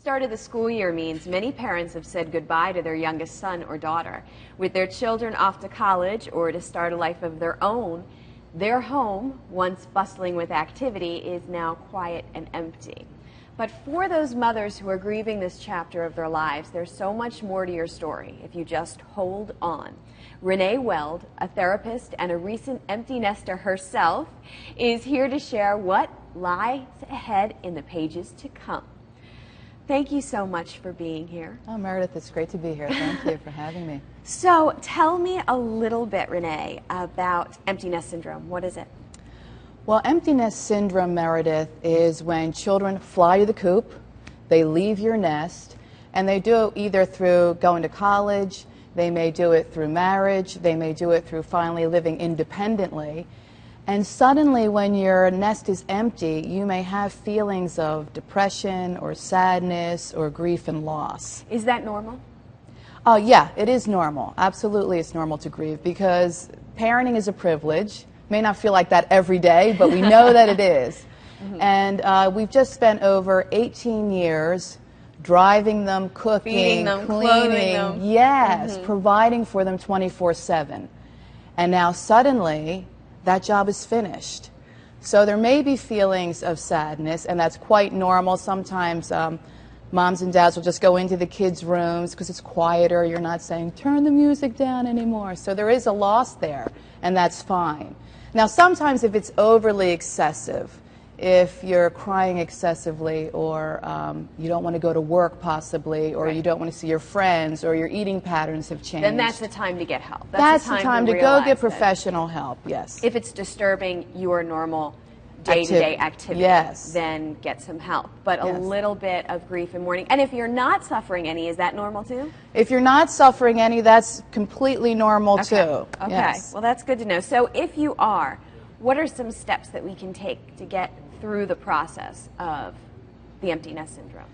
start of the school year means many parents have said goodbye to their youngest son or daughter. With their children off to college or to start a life of their own, their home, once bustling with activity, is now quiet and empty. But for those mothers who are grieving this chapter of their lives, there's so much more to your story if you just hold on. Renee Welde, a therapist and a recent empty nester herself, is here to share what lies ahead in the pages to come. Thank you so much for being here. Oh, Meredith, it's great to be here. Thank you for having me. So tell me a little bit, Renee, about empty nest syndrome. What is it? Well, empty nest syndrome, Meredith, is when children fly to the coop, they leave your nest, and they do it either through going to college, they may do it through marriage, they may do it through finally living independently. And suddenly, when your nest is empty, you may have feelings of depression or sadness or grief and loss. Is that normal? Yeah, it is normal. Absolutely, it's normal to grieve because parenting is a privilege. May not feel like that every day, but we know that it is. Mm-hmm. And we've just spent over 18 years driving them, cooking, feeding them, cleaning, clothing them. Yes, Mm-hmm. providing for them 24/7. And now suddenly, that job is finished. So there may be feelings of sadness, and that's quite normal. Sometimes moms and dads will just go into the kids' rooms because it's quieter. You're not saying, turn the music down anymore. So there is a loss there, and that's fine. Now, sometimes if it's overly excessive, if you're crying excessively, or you don't want to go to work possibly, or you don't want to see your friends, or your eating patterns have changed, then that's the time to get help. That's the time to go get professional help, yes. If it's disturbing your normal day-to-day activity, yes, then get some help. But yes, a little bit of grief and mourning. And if you're not suffering any, is that normal too? If you're not suffering any, that's completely normal too. Okay, yes. Well, that's good to know. So if you are, what are some steps that we can take to get through the process of the empty nest syndrome?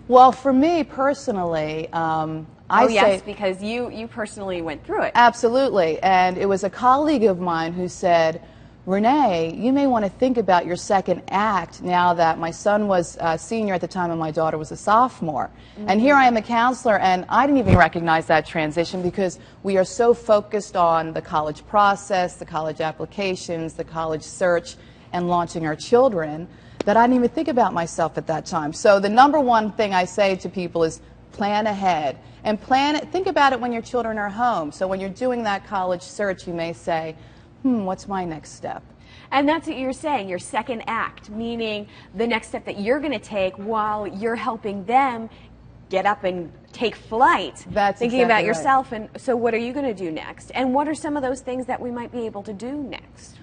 Well, for me personally, yes, because you personally went through it. Absolutely, and it was a colleague of mine who said, Renee, you may want to think about your second act now that my son was a senior at the time and my daughter was a sophomore. Mm-hmm. And here I am a counselor, and I didn't even recognize that transition because we are so focused on the college process, the college applications, the college search, and launching our children that I didn't even think about myself at that time. So the number one thing I say to people is plan ahead. And think about it when your children are home. So when you're doing that college search, you may say, what's my next step? And that's what you're saying, your second act, meaning the next step that you're going to take while you're helping them get up and take flight. That's thinking exactly about right. yourself. And so what are you going to do next? And what are some of those things that we might be able to do next?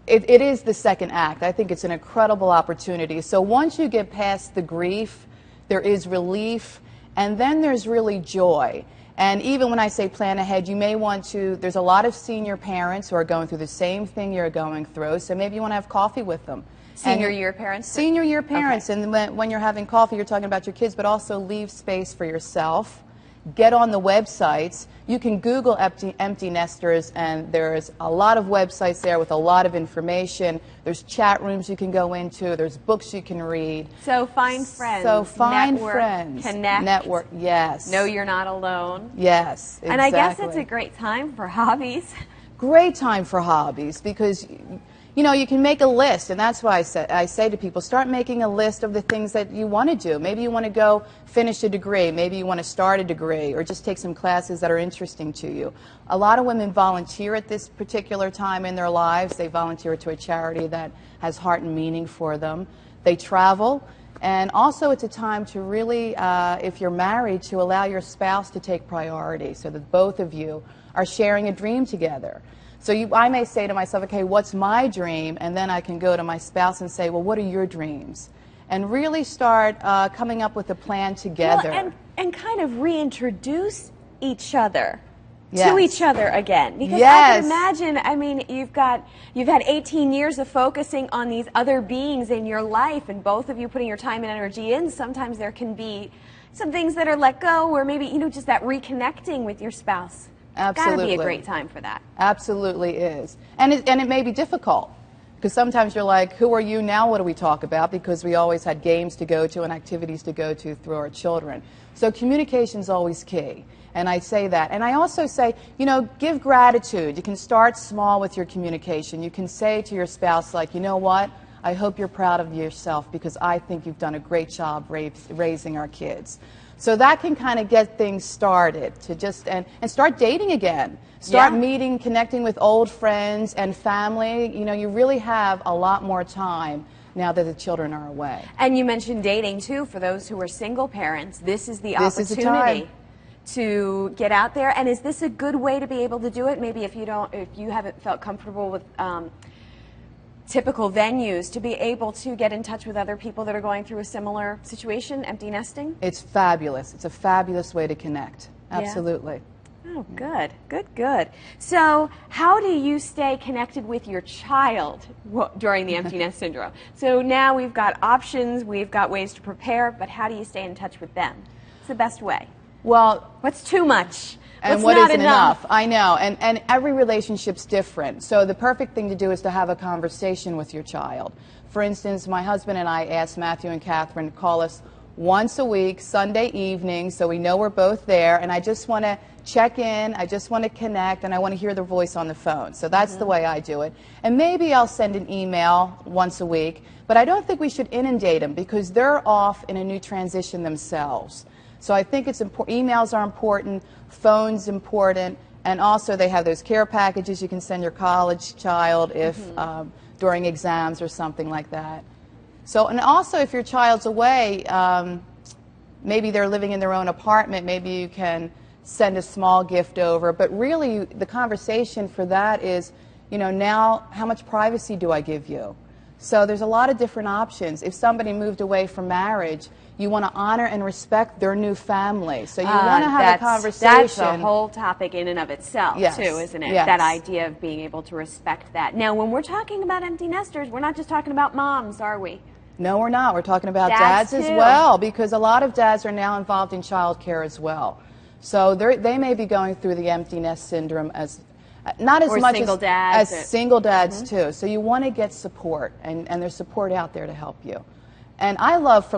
It is the second act. I think it's an incredible opportunity. So once you get past the grief, there is relief, and then there's really joy. And even when I say plan ahead, you may want to, there's a lot of senior parents who are going through the same thing you're going through, so maybe you want to have coffee with them. Senior year parents? Senior year parents, okay. And when you're having coffee, you're talking about your kids, but also leave space for yourself. Get on the websites. You can Google empty nesters, and there's a lot of websites there with a lot of information. There's chat rooms you can go into. There's books you can read. So find friends. So find network, friends. Connect. Network, yes. Know you're not alone. Yes, exactly. And I guess it's a great time for hobbies. Great time for hobbies because you know, you can make a list, and that's why I say to people, start making a list of the things that you want to do. Maybe you want to go finish a degree. Maybe you want to start a degree or just take some classes that are interesting to you. A lot of women volunteer at this particular time in their lives. They volunteer to a charity that has heart and meaning for them. They travel. And also it's a time to really, if you're married, to allow your spouse to take priority so that both of you are sharing a dream together. So I may say to myself, okay, what's my dream? And then I can go to my spouse and say, well, what are your dreams? And really start coming up with a plan together. Well, and kind of reintroduce each other yes. to each other again. Because yes. I can imagine, I mean, you've had 18 years of focusing on these other beings in your life, and both of you putting your time and energy in. Sometimes there can be some things that are let go, or maybe, you know, just that reconnecting with your spouse. Absolutely. It's got to be a great time for that. Absolutely is. And it may be difficult Because sometimes you're like, who are you now? What do we talk about? Because we always had games to go to and activities to go to through our children. So communication is always key. And I say that. And I also say, you know, give gratitude. You can start small with your communication. You can say to your spouse, like, you know what? I hope you're proud of yourself because I think you've done a great job raising our kids. So that can kind of get things started to just, and start dating again. Start meeting, connecting with old friends and family. You know, you really have a lot more time now that the children are away. And you mentioned dating too. For those who are single parents, this is the This is the opportunity time to get out there. And is this a good way to be able to do it? Maybe if you haven't felt comfortable with typical venues, to be able to get in touch with other people that are going through a similar situation, empty nesting? It's fabulous. It's a fabulous way to connect. Absolutely. Oh, good, good, good. So how do you stay connected with your child during the empty nest syndrome? So now we've got options, we've got ways to prepare, but how do you stay in touch with them? What's the best way? Well, what's too much? And what's what not isn't enough? I know, and every relationship's different. So the perfect thing to do is to have a conversation with your child. For instance, my husband and I asked Matthew and Catherine to call us once a week, Sunday evening, so we know we're both there, and I just want to check in, I just want to connect, and I want to hear their voice on the phone. So that's the way I do it. And maybe I'll send an email once a week, but I don't think we should inundate them because they're off in a new transition themselves. So I think it's important. Emails are important, phones important, and also they have those care packages you can send your college child if during exams or something like that. So, and also if your child's away, maybe they're living in their own apartment, maybe you can send a small gift over. But really, the conversation for that is, you know, now how much privacy do I give you? So there's a lot of different options. If somebody moved away from marriage, you want to honor and respect their new family. So you want to have a conversation. That's a whole topic in and of itself, too, isn't it? Yes. That idea of being able to respect that. Now, when we're talking about empty nesters, we're not just talking about moms, are we? No, we're not. We're talking about Dads dads as too. well, because a lot of dads are now involved in child care as well. So they may be going through the empty nest syndrome as not as much single dads, as single dads too. So you want to get support, and there's support out there to help you. And I love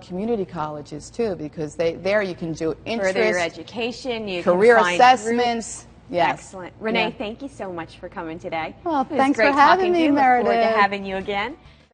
community colleges too, because there you can do interest, further your education, you career can find assessments. Yes. Excellent. Renee, thank you so much for coming today. Well, It was thanks great for having talking to me, you. Meredith. Look forward to having you again.